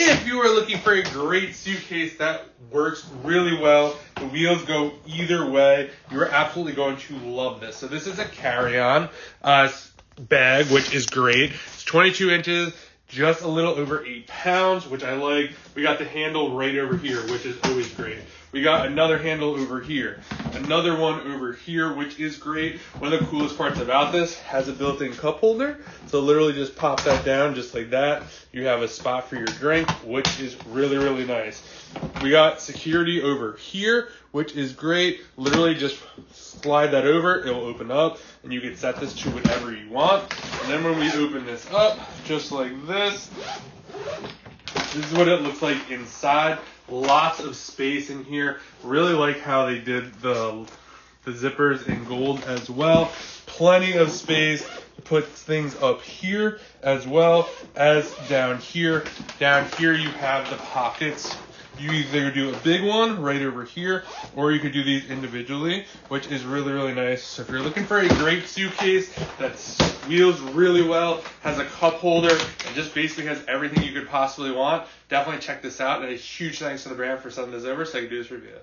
if you are looking for a great suitcase that works really well, the wheels go either way, you are absolutely going to love this. So this is a carry-on bag, which is great. It's 22 inches, just a little over 8 pounds, which I like. We got the handle right over here, which is always great. We got another handle over here, another one over here, which is great. One of the coolest parts about this has a built-in cup holder. So literally just pop that down just like that. You have a spot for your drink, which is really, really nice. We got security over here, which is great. Literally just slide that over, it'll open up, and you can set this to whatever you want. And then when we open this up, just like this is what it looks like inside. Lots of space in here. Really like how they did the zippers in gold as well. Plenty of space to put things up here as well as down here. Down here you have the pockets. You either do a big one right over here, or you could do these individually, which is really, really nice. So if you're looking for a great suitcase that wheels really well, has a cup holder, and just basically has everything you could possibly want, definitely check this out. And a huge thanks to the brand for sending this over so I could do this review.